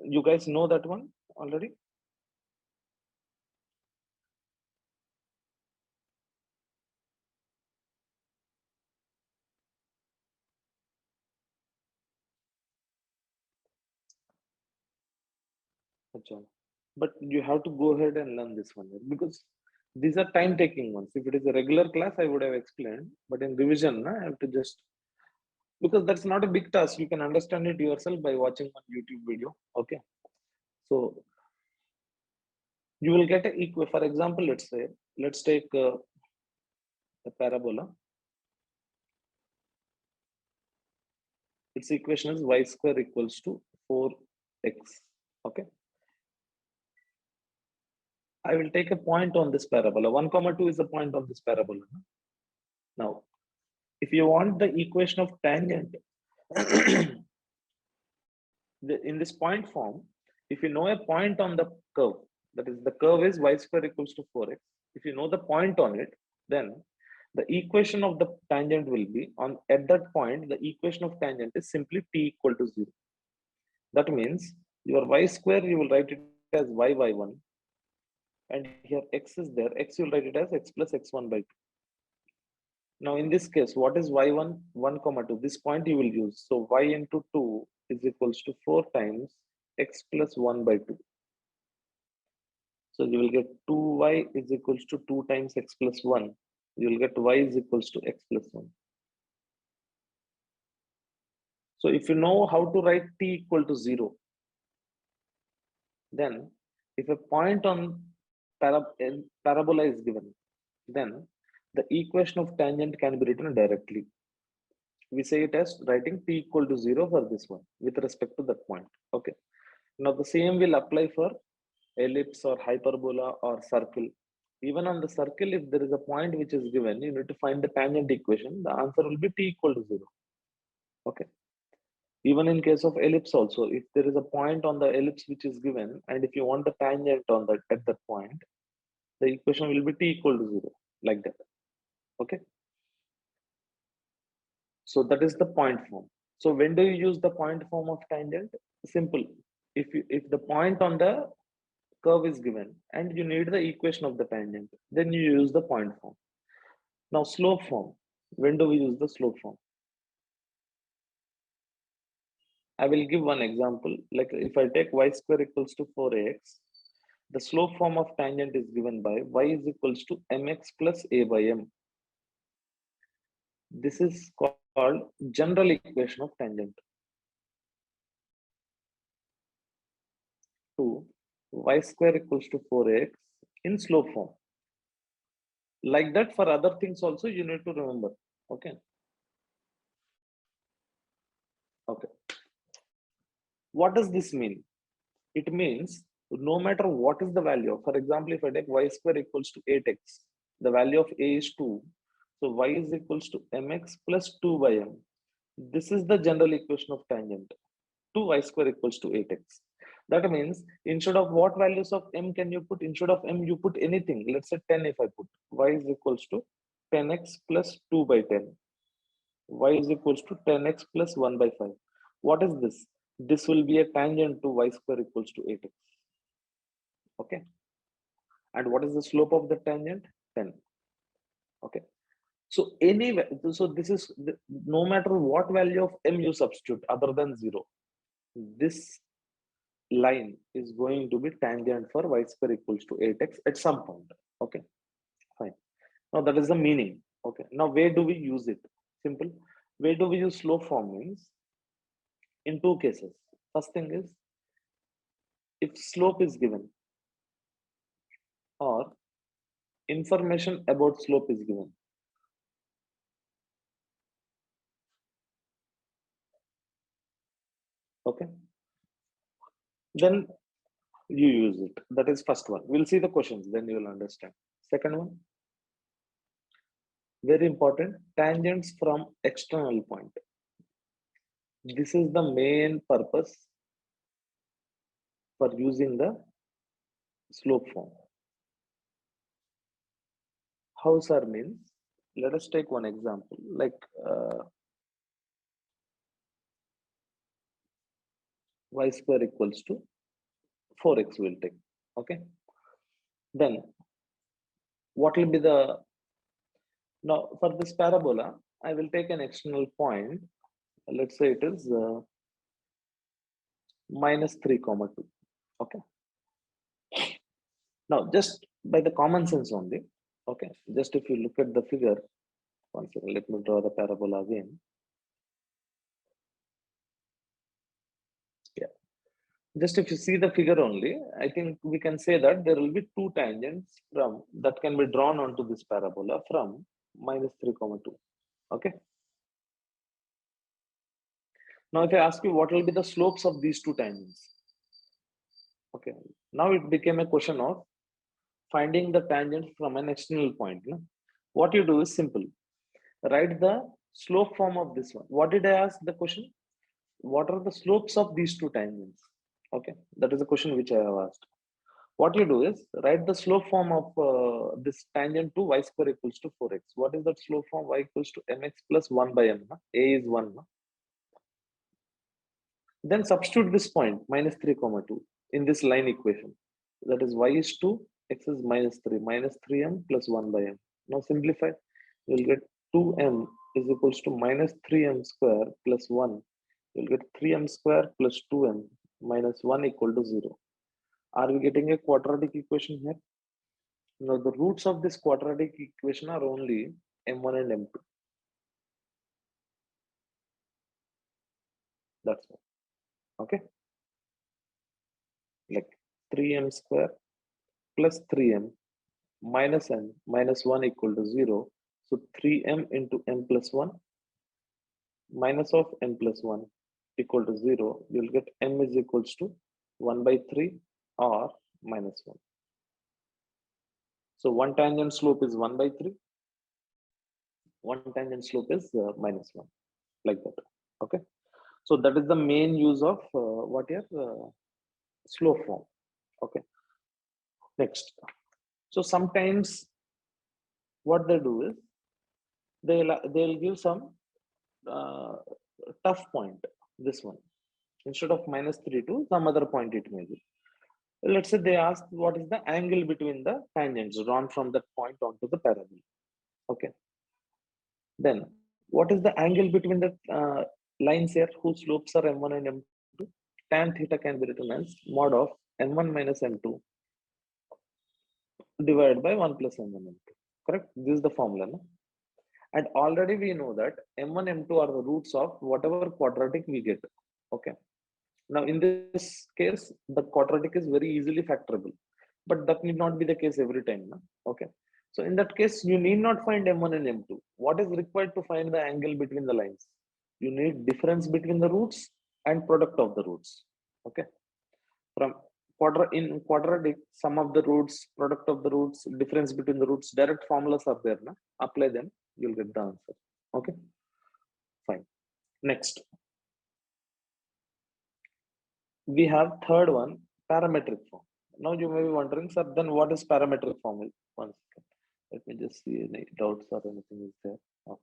You guys know that one already? But you have to go ahead and learn this one because these are time taking ones. If it is a regular class, I would have explained, but in revision, I have to just, because that's not a big task. You can understand it yourself by watching one YouTube video. Okay. So you will get a equal, for example, let's take a parabola. Its equation is y square equals to 4x. Okay. I will take a point on this parabola. 1, 2 is the point on this parabola. Now, if you want the equation of tangent in this point form, if you know a point on the curve, that is the curve is y square equals to 4x. If you know the point on it, then the equation of the tangent will be on at that point, the equation of tangent is simply t equal to 0. That means your y square, you will write it as y1, and here x is there, x you will write it as x plus x1 by 2. Now in this case, what is y1, 1, 2? This point you will use. So y into 2 is equals to 4 times x plus 1 by 2. So you will get 2y is equals to 2 times x plus 1. You will get y is equals to x plus 1. So if you know how to write t equal to 0, then if a point on parabola is given, then the equation of tangent can be written directly. We say it as writing t equal to 0 for this one with respect to that point. Okay. Now the same will apply for ellipse or hyperbola or circle. Even on the circle, if there is a point which is given, you need to find the tangent equation. The answer will be t equal to 0. Okay. Even in case of ellipse also, if there is a point on the ellipse which is given, and if you want the tangent on that at that point, the equation will be t equal to 0, like that. Okay. So that is the point form. So when do you use the point form of tangent? Simple. If the point on the curve is given and you need the equation of the tangent, then you use the point form. Now slope form. When do we use the slope form? I will give one example. Like if I take y square equals to 4x, the slope form of tangent is given by y is equals to mx plus a by m. This is called general equation of tangent. To y square equals to 4x in slope form. Like that for other things also you need to remember. Okay. Okay. What does this mean? It means no matter what is the value, for example, if I take y square equals to 8x, the value of a is 2. So y is equals to mx plus 2 by m. This is the general equation of tangent. 2y square equals to 8x. That means instead of what values of m can you put? Instead of m, you put anything. Let's say 10 if I put. Y is equals to 10x plus 2 by 10. Y is equals to 10x plus 1 by 5. What is this? This will be a tangent to y square equals to 8x. Okay. And what is the slope of the tangent? 10. Okay. So anyway, so this is no matter what value of m you substitute other than 0, this line is going to be tangent for y square equals to 8x at some point. Okay, fine. Now that is the meaning. Okay. Now where do we use it? Simple. Where do we use slope form means in two cases. First thing is if slope is given or information about slope is given. Okay. Then you use it. That is first one. We'll see the questions, then you will understand. Second one, very important, tangents from external point. This is the main purpose for using the slope form. How, sir, means? Let us take one example, like y square equals to 4x we'll take. Okay. Then what will be the, now for this parabola, I will take an external point. Let's say it is minus 3 comma 2. Okay. Now just by the common sense only. Okay. Just if you look at the figure, one second, let me draw the parabola again. Yeah. Just if you see the figure only, I think we can say that there will be two tangents from that can be drawn onto this parabola from minus 3 comma 2. Okay. Now if I ask you what will be the slopes of these two tangents. Okay. Now it became a question of finding the tangent from an external point. No? What you do is simple. Write the slope form of this one. What did I ask the question? What are the slopes of these two tangents? Okay, that is a question which I have asked. What you do is write the slope form of this tangent to y square equals to 4x. What is that slope form? Y equals to mx plus 1 by m. A is 1. Then substitute this point minus 3 comma 2 in this line equation. That is y is 2, x is minus 3m plus 1 by m. Now simplify. You will get 2m is equals to minus 3m square plus 1. You will get 3m square plus 2m minus 1 equal to 0. Are we getting a quadratic equation here? Now the roots of this quadratic equation are only m1 and m2. That's all. Okay. Like 3m square plus 3m minus n minus 1 equal to 0. So 3m into m plus 1 minus of m plus 1 equal to 0. You'll get m is equals to 1 by 3 or minus 1. So one tangent slope is 1 by 3. One tangent slope is minus 1. Like that. Okay. So that is the main use of what here slope form. Okay. Next. So sometimes what they do is they'll give some uh, tough point. This one, instead of -3 to some other point it may be. Let's say they ask what is the angle between the tangents drawn from that point onto the parabola. Okay. Then what is the angle between the lines here whose slopes are m1 and m2? Tan theta can be written as mod of m1 minus m2 divided by 1 plus m1 m2. Correct? This is the formula. No? And already we know that m1 m2 are the roots of whatever quadratic we get. Okay. Now in this case, the quadratic is very easily factorable, but that need not be the case every time. No? Okay. So in that case, you need not find m1 and m2. What is required to find the angle between the lines? You need difference between the roots and product of the roots. Okay. From quadratic, sum of the roots, product of the roots, difference between the roots, direct formulas are there. Na? Apply them, you'll get the answer. Okay. Fine. Next. We have third one, parametric form. Now you may be wondering, sir, then what is parametric form? One second. Let me just see any doubts or anything is there. Oh,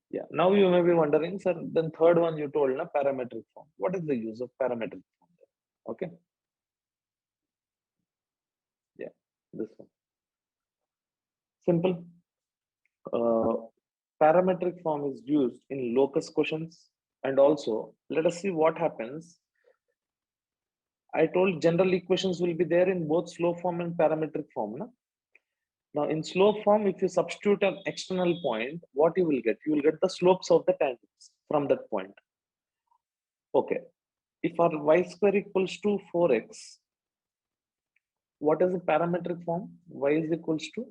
yeah. Now you may be wondering, sir, then third one you told, na, parametric form. What is the use of parametric form? Okay. Yeah, this one. Simple. Parametric form is used in locus questions, and also let us see what happens. I told general equations will be there in both slope form and parametric form. Na? Now in slope form, if you substitute an external point, what you will get? You will get the slopes of the tangents from that point. Okay. If our y square equals to 4x, what is the parametric form? Y is equals to,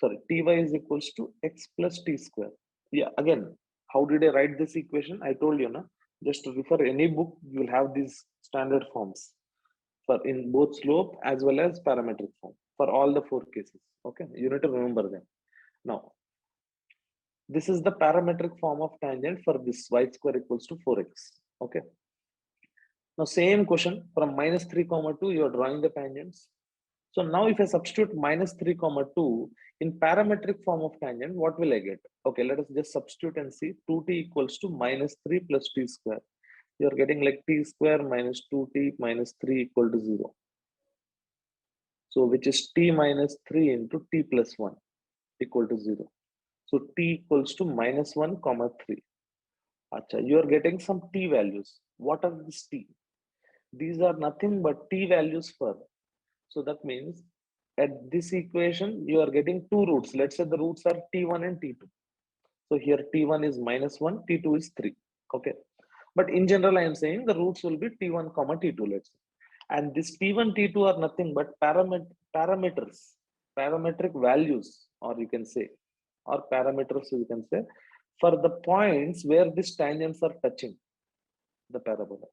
sorry, ty is equals to x plus t square. Yeah, again, how did I write this equation? I told you, na, just to refer any book, you will have these standard forms for in both slope as well as parametric form for all the four cases. Okay, you need to remember them. Now, this is the parametric form of tangent for this y square equals to 4x. Okay. Now, same question from -3, 2, you are drawing the tangents. So now if I substitute -3, 2 in parametric form of tangent, what will I get? Okay, let us just substitute and see 2t equals to -3 plus t square. You are getting like t square minus 2t minus 3 equal to 0. So which is t minus 3 into t plus 1 equal to 0. So t equals to -1, 3. Acha, you are getting some t values. What are these t? These are nothing but t values for. So that means at this equation, you are getting two roots. Let's say the roots are t1 and t2. So here t1 is -1, t2 is 3. Okay. But in general, I am saying the roots will be t1, t2, let's say. And this t1, t2 are nothing but parameters, parametric values, or you can say, or parameters, you can say, for the points where these tangents are touching the parabola.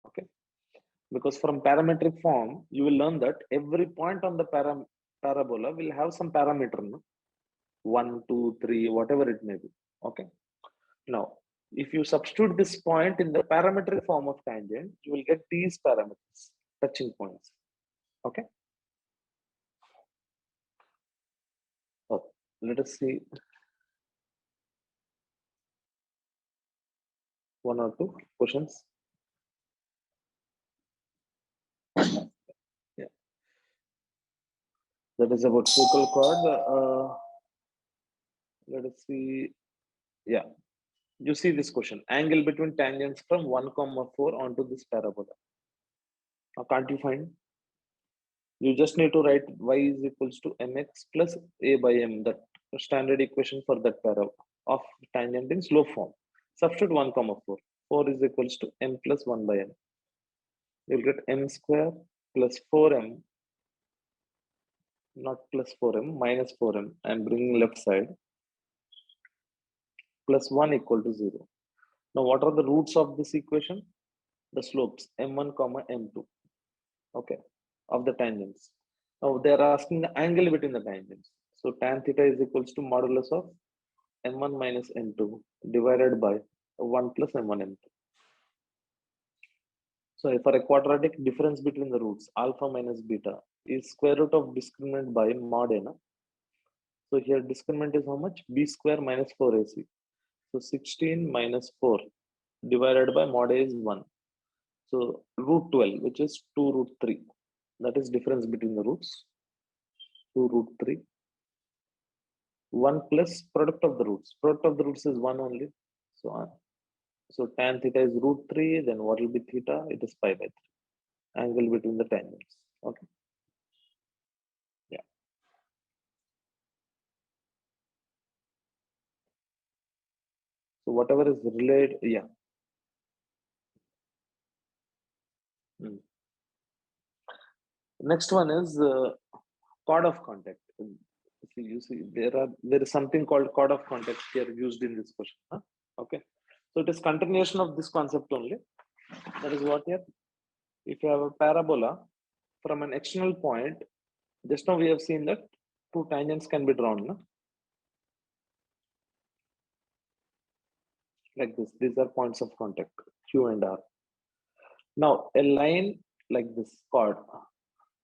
Okay. Because from parametric form, you will learn that every point on the parabola will have some parameter, no? 1, 2, 3, whatever it may be. Okay. Now, if you substitute this point in the parametric form of tangent, you will get these parameters, touching points. Okay. Oh, let us see one or two questions. Yeah, that is about focal chord. Let us see. Yeah, you see this question: angle between tangents from 1, 4 onto this parabola. Now, can't you find? You just need to write y is equals to mx plus a by m, that standard equation for that parabola of tangent in slope form. Substitute 1, 4. 4 is equals to m plus 1 by m. You'll get m square plus 4m, not plus 4m, minus 4m. I'm bringing left side, plus 1 equal to 0. Now, what are the roots of this equation? The slopes m1, m2. Okay, of the tangents. Now, they are asking the angle between the tangents. So, tan theta is equals to modulus of m1 minus m2 divided by 1 plus m1 m2. So for a quadratic difference between the roots alpha minus beta is square root of discriminant by mod n. So here discriminant is how much? B square minus 4ac. So 16 minus 4 divided by mod a is 1. So root 12, which is 2 root 3. That is difference between the roots. 2 root 3. 1 plus product of the roots. Product of the roots is 1 only. So tan theta is root 3. Then what will be theta? It is pi by 3. Angle between the tangents. Okay. Yeah. So whatever is related, yeah. Next one is chord of contact. You see, there is something called chord of contact here used in this question. Huh? Okay. So it is continuation of this concept only. That is what here. If you have a parabola from an external point, just now we have seen that two tangents can be drawn. No? Like this. These are points of contact, Q and R. Now, a line like this, chord,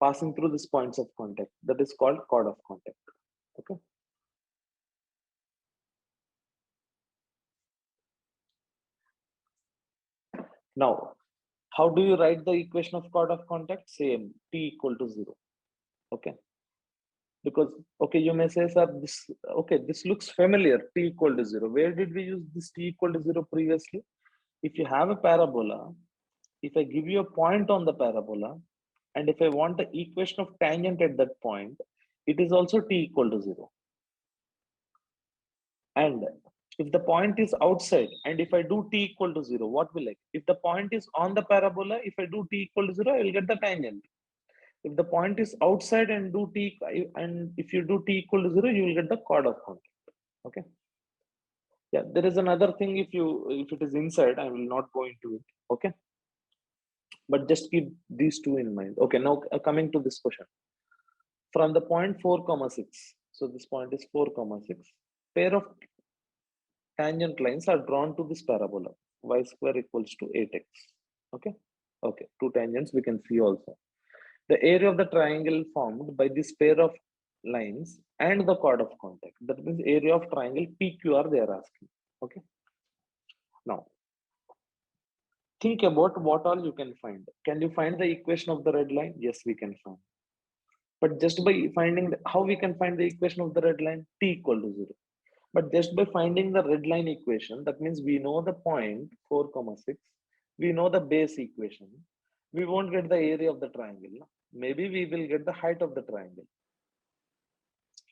passing through these points of contact, that is called chord of contact. Okay. Now, how do you write the equation of chord of contact? Same, T equal to 0. Okay. Because, okay, you may say, sir, this looks familiar, T equal to 0. Where did we use this T equal to 0 previously? If you have a parabola, if I give you a point on the parabola, and if I want the equation of tangent at that point, it is also T equal to 0. And if the point is outside, and if I do T equal to 0, what will I? If the point is on the parabola, if I do T equal to 0, I will get the tangent. If the point is outside and do T, and if you do T equal to 0, you will get the chord of contact. Okay. Yeah, there is another thing. If it is inside, I will not go into it. Okay. But just keep these two in mind. Okay. Now coming to this question. From the point 4, 6. So this point is 4, 6. Pair of tangent lines are drawn to this parabola. Y square equals to 8x. Okay. Okay. Two tangents we can see also. The area of the triangle formed by this pair of lines and the chord of contact. That means area of triangle PQR they are asking. Okay. Now, think about what all you can find. Can you find the equation of the red line? Yes, we can find. But just by finding how we can find the equation of the red line? T equal to 0. But just by finding the red line equation, that means we know the point 4, 6. We know the base equation. We won't get the area of the triangle. Maybe we will get the height of the triangle.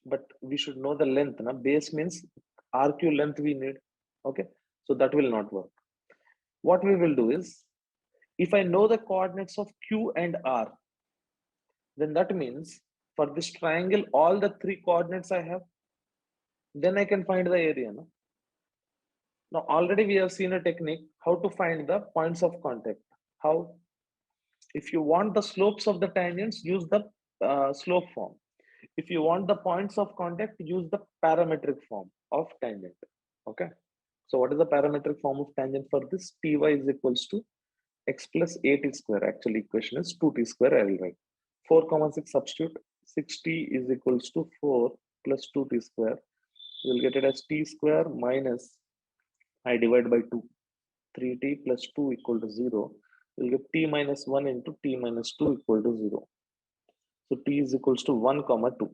But we should know the length. Na? Base means RQ length we need. Okay. So that will not work. What we will do is, if I know the coordinates of Q and R, then that means for this triangle, all the three coordinates I have, then I can find the area. No? Now, already we have seen a technique how to find the points of contact. How? If you want the slopes of the tangents, use the slope form. If you want the points of contact, use the parametric form of tangent. Okay. So what is the parametric form of tangent for this? Ty is equals to x plus 8t square. Actually, equation is 2t square. I will write 4, 6 substitute. 6t is equals to 4 plus 2t square. You will get it as t square minus I divide by 2. 3t plus 2 equal to 0. We'll get t minus 1 into t minus 2 equal to 0. So t is equals to 1, 2.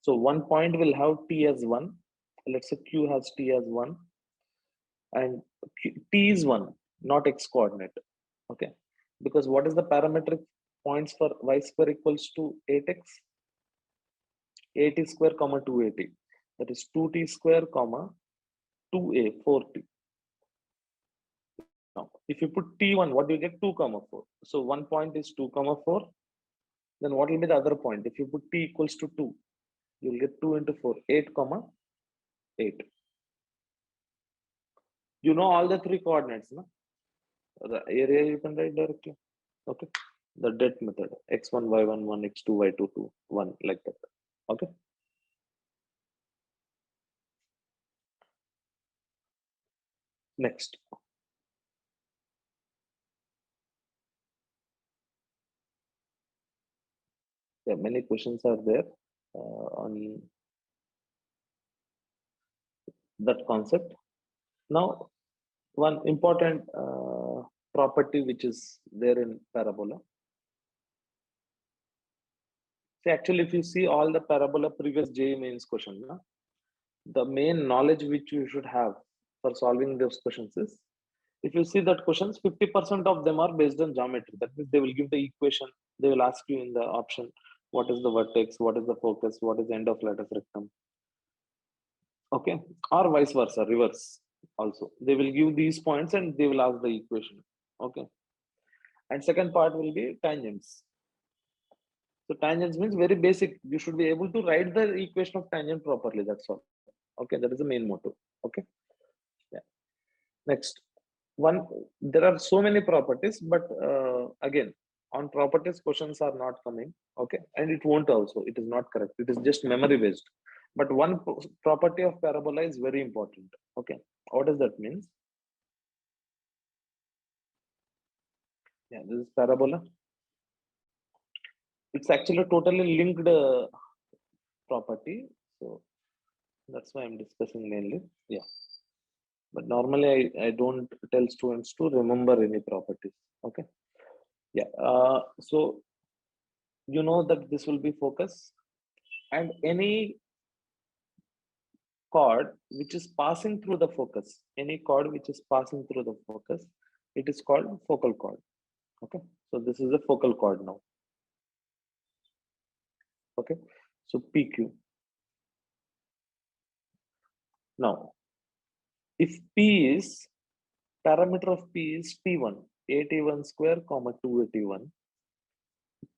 So one point will have t as 1. Let's say q has t as 1. And t is 1, not x coordinate. Okay. Because what is the parametric points for y square equals to 8x? 8t square, 2at. That is 2t square, 2a, 4t. Now, if you put t1, what do you get? 2, 4. So one point is 2, 4. Then what will be the other point? If you put t equals to 2, you'll get 2 into 4, 8, 8. You know all the three coordinates, no? The area you can write directly. Okay. The det method. x1, y1, 1, x2, y2, 2, 1, like that. Okay. Next. Yeah, many questions are there on that concept. Now, one important property which is there in parabola. See, actually, if you see all the parabola previous JEE mains question, the main knowledge which you should have for solving those questions is, if you see that questions, 50% of them are based on geometry. That means they will give the equation. They will ask you in the option, what is the vertex, what is the focus, what is the end of lattice rectum. Okay, or vice versa, reverse also. They will give these points and they will ask the equation. Okay, and second part will be tangents. So tangents means very basic. You should be able to write the equation of tangent properly. That's all. Okay, that is the main motto. Okay, yeah. Next one, there are so many properties, but again, on properties questions are not coming. Okay, and it won't also. It is not correct. It is just memory based. But one property of parabola is very important. Okay, what does that mean? Yeah, this is parabola. It's actually a totally linked property. So that's why I'm discussing mainly. Yeah. But normally I don't tell students to remember any properties. Okay. Yeah. So you know that this will be focus, and any chord which is passing through the focus, any chord which is passing through the focus, it is called focal chord. Okay. So this is a focal chord now. Okay. So PQ. Now, if P is parameter of P is T1, 81 square comma 281.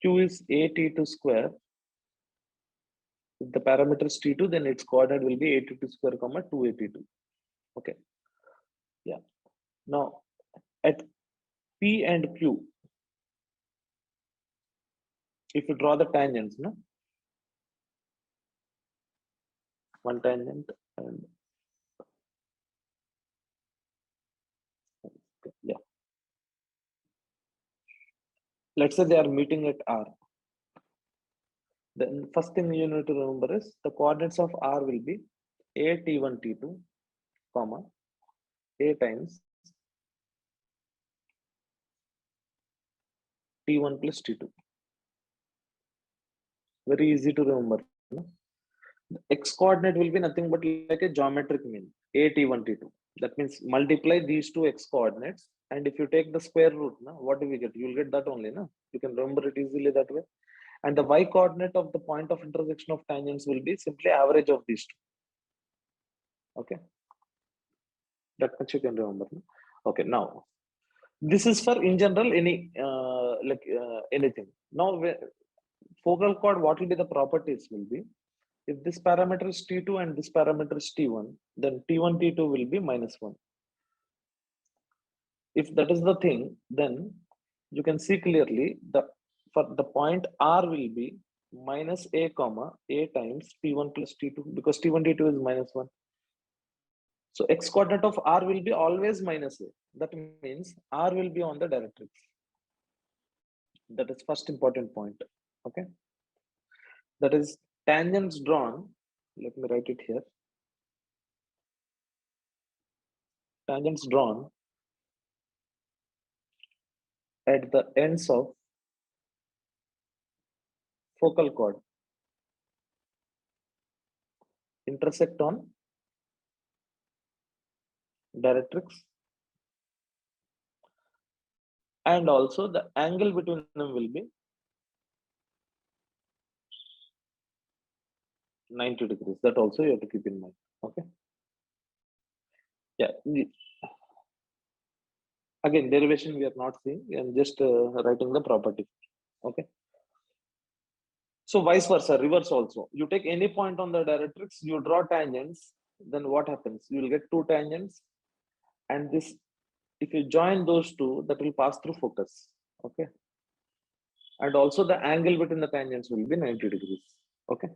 Q is 82 square. If the parameter is T2, then its coordinate will be 82 square comma 282. Okay. Yeah. Now at P and Q, if you draw the tangents, no? One tangent and yeah. Let's say they are meeting at R. Then first thing you need to remember is the coordinates of R will be A T1 T2, comma A times T1 plus T2. Very easy to remember. No? The x coordinate will be nothing but like a geometric mean, A T1 T2. That means multiply these two x coordinates, and if you take the square root, na, what do we get? You will get that only. Na? You can remember it easily that way. And the y coordinate of the point of intersection of tangents will be simply average of these two. Okay, that much you can remember. Na? Okay, now this is for in general any anything. Now focal chord, what will be the properties will be, if this parameter is T2 and this parameter is T1, then T1 T2 will be -1. If that is the thing, then you can see clearly for the point R will be minus A comma A times T1 plus T2, because T1 T2 is -1. So x coordinate of R will be always minus A. That means R will be on the directrix. That is first important point. Okay. That is tangents drawn. Let me write it here. Tangents drawn at the ends of focal chord intersect on directrix, and also the angle between them will be 90 degrees. That also you have to keep in mind. Okay. Yeah. Again, derivation we are not seeing. I'm just writing the property. Okay. So vice versa, reverse also. You take any point on the directrix, you draw tangents, then what happens? You will get two tangents, and this, if you join those two, that will pass through focus. Okay. And also the angle between the tangents will be 90 degrees. Okay.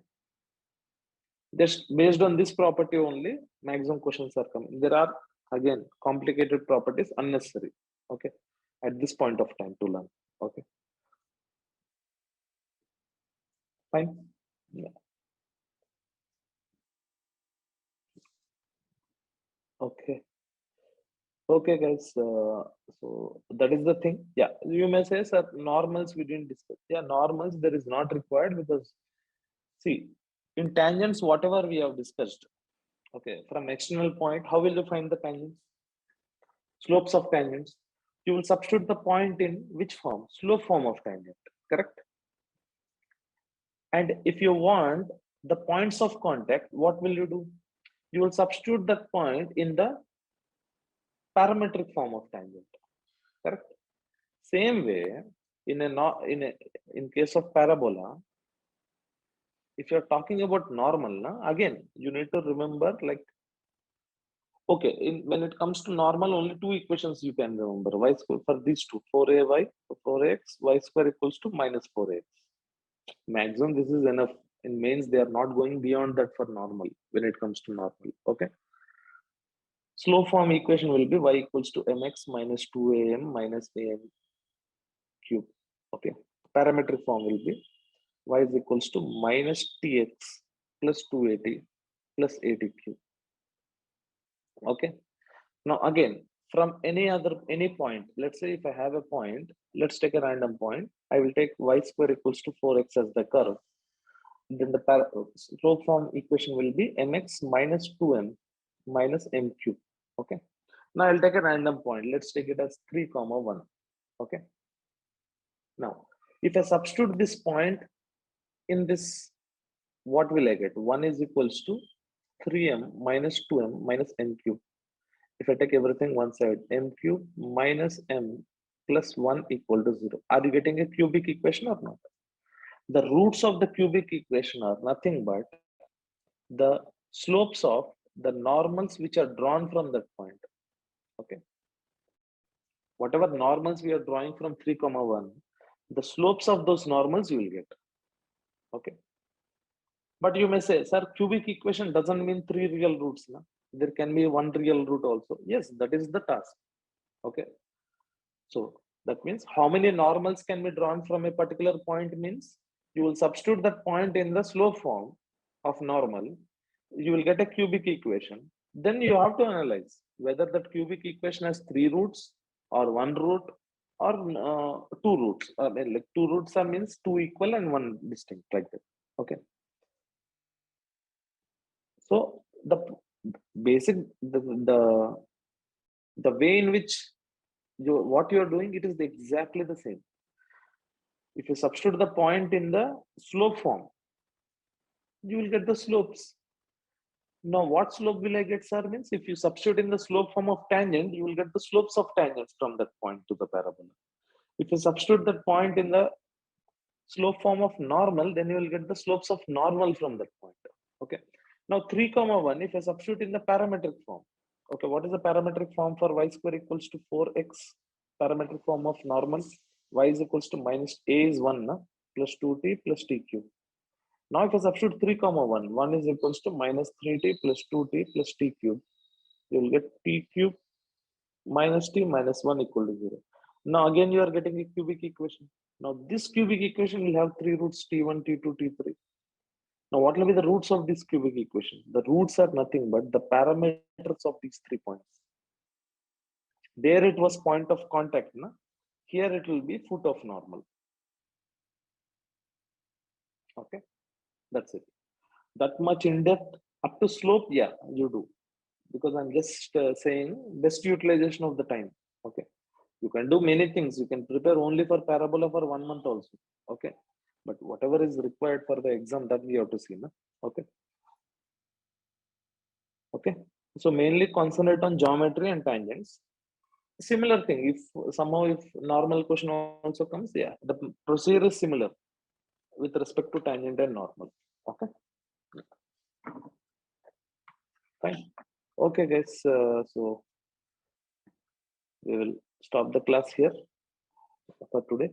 Just based on this property only, maximum questions are coming. There are Again, complicated properties unnecessary. Okay, at this point of time to learn. Okay, fine. Yeah. Okay. Okay, guys. So that is the thing. Yeah, you may say, sir, normals we didn't discuss. Yeah, normals there is not required because see, in tangents, whatever we have discussed. Okay, from external point, how will you find the tangents? Slopes of tangents. You will substitute the point in which form? Slope form of tangent. Correct. And if you want the points of contact, what will you do? You will substitute that point in the parametric form of tangent. Correct. Same way, in case of parabola, if you're talking about normal, again you need to remember like okay, when it comes to normal, only two equations you can remember. Y square for these two, 4ay, 4x, y square equals to minus 4x. Maximum this is enough. In mains, they are not going beyond that for normal when it comes to normal. Okay. Slope form equation will be y equals to mx minus 2am minus am cube. Okay. Parametric form will be y is equals to minus tx plus 280 plus 80 cube. Okay. Now again, from any point, let's say if I have a point, let's take a random point. I will take y square equals to 4x as the curve. Then the slope form equation will be mx minus 2m minus m cube. Okay. Now I'll take a random point. Let's take it as 3 comma 1. Okay. Now, if I substitute this point in this, what will I get? 1 is equals to 3m minus 2m minus m cube. If I take everything one side, m cube minus m plus 1 equal to 0. Are you getting a cubic equation or not? The roots of the cubic equation are nothing but the slopes of the normals which are drawn from that point. Okay. Whatever normals we are drawing from 3 comma 1, the slopes of those normals you will get. Okay. But you may say, sir, cubic equation doesn't mean 3 real roots. Na? There can be 1 real root also. Yes, that is the task. Okay. So that means how many normals can be drawn from a particular point means you will substitute that point in the slope form of normal. You will get a cubic equation. Then you have to analyze whether that cubic equation has 3 roots or 1 root or 2 roots. I mean, like 2 roots are means 2 equal and 1 distinct like that. Okay. So the basic the way in which what you are doing, it is exactly the same. If you substitute the point in the slope form, you will get the slopes. Now, what slope will I get, sir? Means if you substitute in the slope form of tangent, you will get the slopes of tangents from that point to the parabola. If you substitute that point in the slope form of normal, then you will get the slopes of normal from that point. Okay. Now, 3 comma 1, if I substitute in the parametric form, okay, what is the parametric form for y square equals to 4x? Parametric form of normal, y is equals to minus a is 1 plus 2t plus t cube. Now, if I substitute 3 comma 1, 1 is equals to minus 3t plus 2t plus t cube. You will get t cube minus t minus 1 equal to 0. Now, again, you are getting a cubic equation. Now, this cubic equation will have 3 roots, t1, t2, t3. Now, what will be the roots of this cubic equation? The roots are nothing but the parameters of these 3 points. There it was point of contact. Na? Here it will be foot of normal. Okay, that's it. That much in depth up to slope, yeah, you do. Because I'm just saying best utilization of the time. Okay, you can do many things. You can prepare only for parabola for 1 month also. Okay, but whatever is required for the exam, that we have to see. Na? Okay. Okay, so mainly concentrate on geometry and tangents. Similar thing, if somehow if normal question also comes, yeah, the procedure is similar with respect to tangent and normal. Okay, fine. Okay, guys. So we will stop the class here for today.